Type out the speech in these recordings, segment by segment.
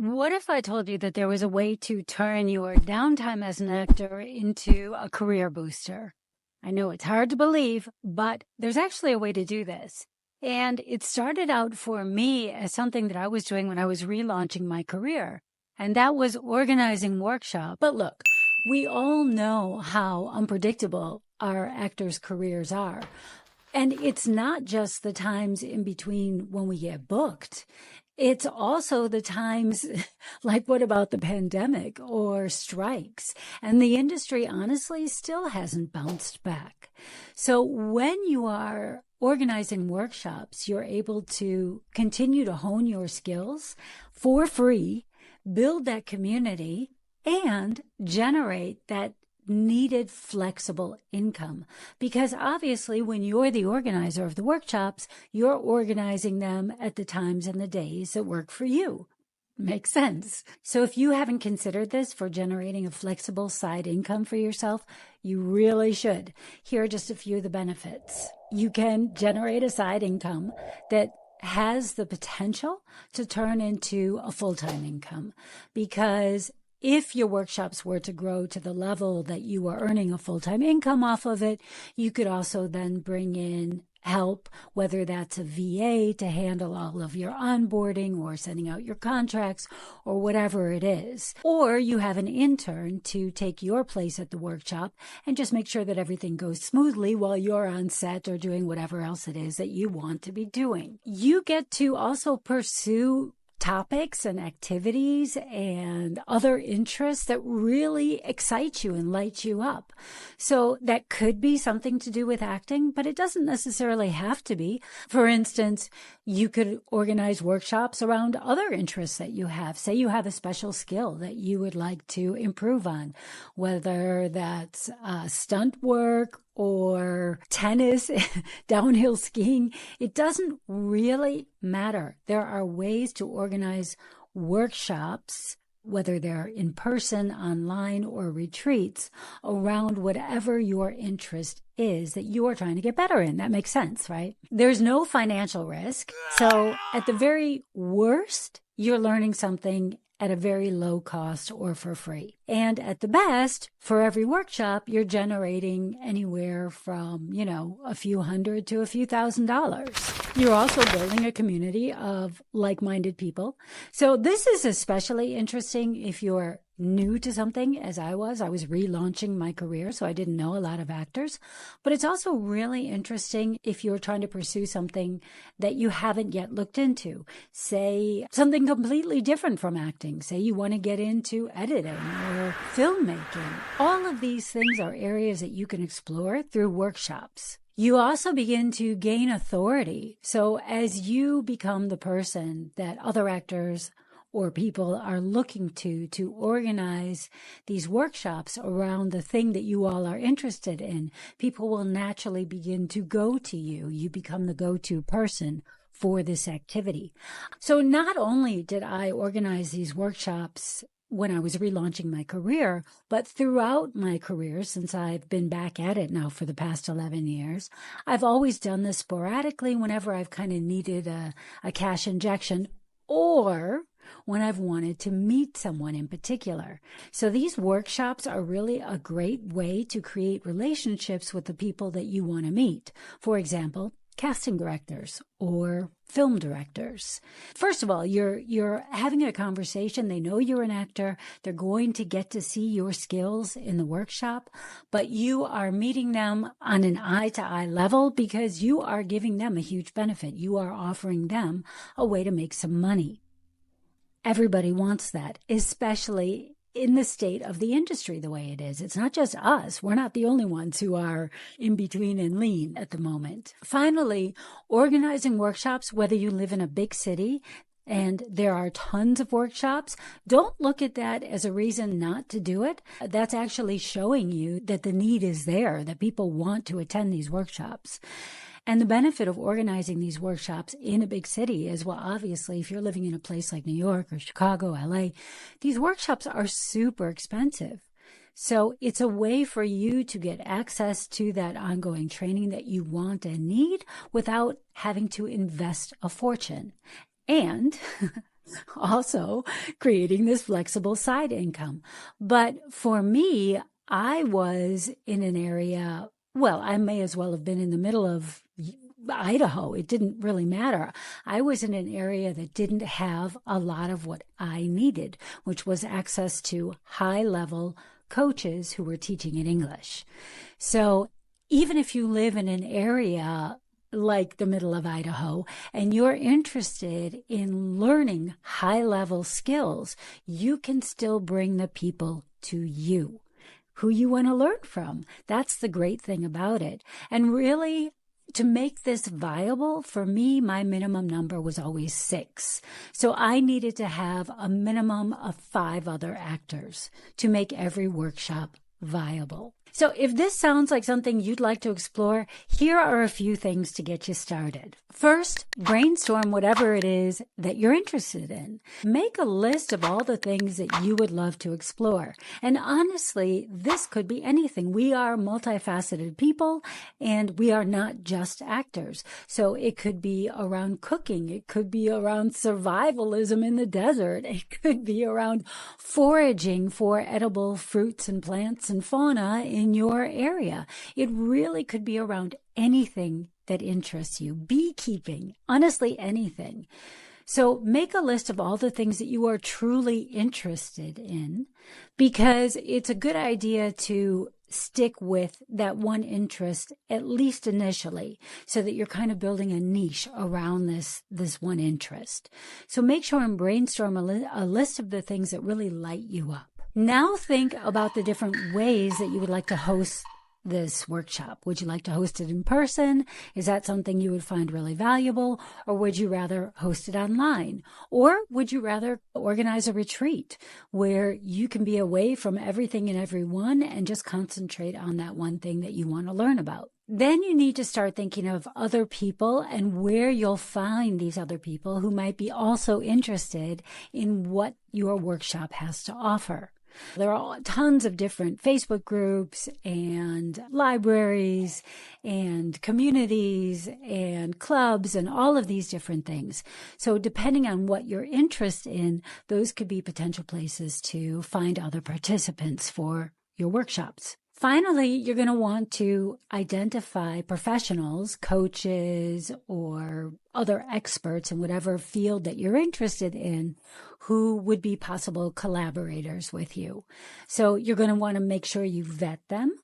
What if I told you that there was a way to turn your downtime as an actor into a career booster? I know it's hard to believe, but there's actually a way to do this. And it started out for me as something that I was doing when I was relaunching my career, and that was organizing workshops. But look, we all know how unpredictable our actors' careers are. And it's not just the times in between when we get booked. It's also the times like what about the pandemic or strikes? And the industry honestly still hasn't bounced back. So when you are organizing workshops, you're able to continue to hone your skills for free, build that community, and generate that needed flexible income. Because obviously when you're the organizer of the workshops, you're organizing them at the times and the days that work for you. Makes sense. So if you haven't considered this for generating a flexible side income for yourself, you really should. Here are just a few of the benefits. You can generate a side income that has the potential to turn into a full-time income, because if your workshops were to grow to the level that you are earning a full-time income off of it, you could also then bring in help, whether that's a VA to handle all of your onboarding or sending out your contracts or whatever it is. Or you have an intern to take your place at the workshop and just make sure that everything goes smoothly while you're on set or doing whatever else it is that you want to be doing. You get to also pursue topics and activities and other interests that really excite you and light you up. So that could be something to do with acting, but it doesn't necessarily have to be. For instance, you could organize workshops around other interests that you have. Say you have a special skill that you would like to improve on, whether that's stunt work or tennis, downhill skiing. It doesn't really matter. There are ways to organize workshops, whether they're in person, online, or retreats, around whatever your interest is that you are trying to get better in. That makes sense, right? There's no financial risk. So at the very worst, you're learning something at a very low cost or for free. And at the best, for every workshop, you're generating anywhere from, a few hundred to a few $1,000s. You're also building a community of like-minded people. So this is especially interesting if you're new to something, as I was. I was relaunching my career, so I didn't know a lot of actors. But it's also really interesting if you're trying to pursue something that you haven't yet looked into. Say something completely different from acting. Say you want to get into editing or filmmaking. All of these things are areas that you can explore through workshops. You also begin to gain authority. So as you become the person that other actors or people are looking to organize these workshops around the thing that you all are interested in, people will naturally begin to go to you. You become the go-to person for this activity. So not only did I organize these workshops when I was relaunching my career, but throughout my career, since I've been back at it now for the past 11 years, I've always done this sporadically whenever I've kind of needed a cash injection, or when I've wanted to meet someone in particular. So these workshops are really a great way to create relationships with the people that you want to meet. For example, casting directors or film directors. First of all, you're having a conversation. They know you're an actor. They're going to get to see your skills in the workshop, but you are meeting them on an eye-to-eye level because you are giving them a huge benefit. You are offering them a way to make some money. Everybody wants that, especially in the state of the industry the way it is. It's not just us. We're not the only ones who are in between and lean at the moment. Finally, organizing workshops, whether you live in a big city and there are tons of workshops, don't look at that as a reason not to do it. That's actually showing you that the need is there, that people want to attend these workshops. And the benefit of organizing these workshops in a big city is, well, obviously, if you're living in a place like New York or Chicago, LA, these workshops are super expensive. So it's a way for you to get access to that ongoing training that you want and need without having to invest a fortune. And Also creating this flexible side income. But for me, I was in an area, well, I may as well have been in the middle of Idaho. It didn't really matter. I was in an area that didn't have a lot of what I needed, which was access to high level coaches who were teaching in English. So even if you live in an area like the middle of Idaho, and you're interested in learning high level skills, you can still bring the people to you who you want to learn from. That's the great thing about it. And really, to make this viable, for me, my minimum number was always 6. So I needed to have a minimum of 5 other actors to make every workshop viable. So if this sounds like something you'd like to explore, here are a few things to get you started. First, brainstorm whatever it is that you're interested in. Make a list of all the things that you would love to explore. And honestly, this could be anything. We are multifaceted people, and we are not just actors. So it could be around cooking. It could be around survivalism in the desert. It could be around foraging for edible fruits and plants and fauna in your area. It really could be around anything that interests you. Beekeeping, honestly, anything. So make a list of all the things that you are truly interested in, because it's a good idea to stick with that one interest, at least initially, so that you're kind of building a niche around this one interest. So make sure and brainstorm a list of the things that really light you up. Now think about the different ways that you would like to host this workshop. Would you like to host it in person? Is that something you would find really valuable? Or would you rather host it online? Or would you rather organize a retreat where you can be away from everything and everyone and just concentrate on that one thing that you want to learn about? Then you need to start thinking of other people and where you'll find these other people who might be also interested in what your workshop has to offer. There are tons of different Facebook groups and libraries and communities and clubs and all of these different things. So depending on what you're interested in, those could be potential places to find other participants for your workshops. Finally, you're going to want to identify professionals, coaches, or other experts in whatever field that you're interested in who would be possible collaborators with you. So you're going to want to make sure you vet them.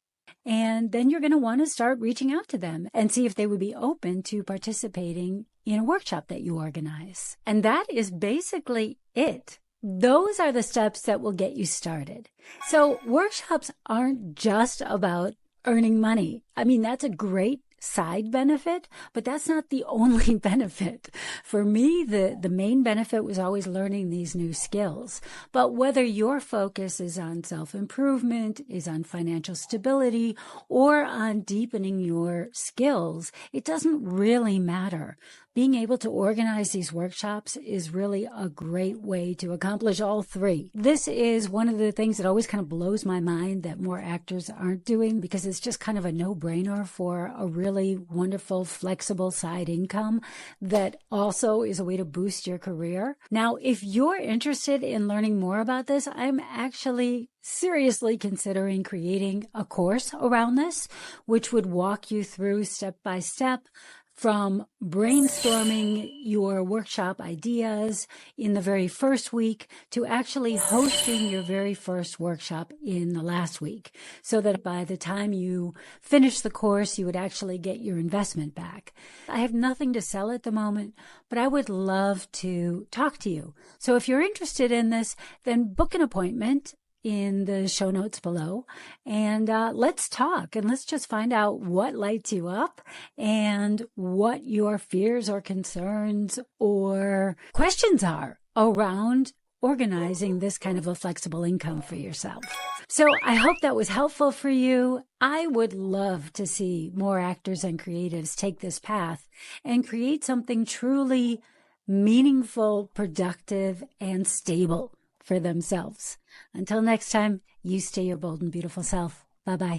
And then you're going to want to start reaching out to them and see if they would be open to participating in a workshop that you organize. And that is basically it. Those are the steps that will get you started. So workshops aren't just about earning money. I mean, that's a great side benefit, but that's not the only benefit. For me, the main benefit was always learning these new skills. But whether your focus is on self-improvement, is on financial stability, or on deepening your skills, it doesn't really matter. Being able to organize these workshops is really a great way to accomplish all three. This is one of the things that always kind of blows my mind that more actors aren't doing, because it's just kind of a no-brainer for a really wonderful, flexible side income that also is a way to boost your career. Now, if you're interested in learning more about this, I'm actually seriously considering creating a course around this, which would walk you through step by step from brainstorming your workshop ideas in the very first week to actually hosting your very first workshop in the last week, so that by the time you finish the course, you would actually get your investment back. I have nothing to sell at the moment, but I would love to talk to you. So if you're interested in this, then book an appointment in the show notes below, and let's talk, and let's just find out what lights you up and what your fears or concerns or questions are around organizing this kind of a flexible income for yourself. So I hope that was helpful for you. I would love to see more actors and creatives take this path and create something truly meaningful, productive, and stable for themselves. Until next time, you stay your bold and beautiful self. Bye-bye.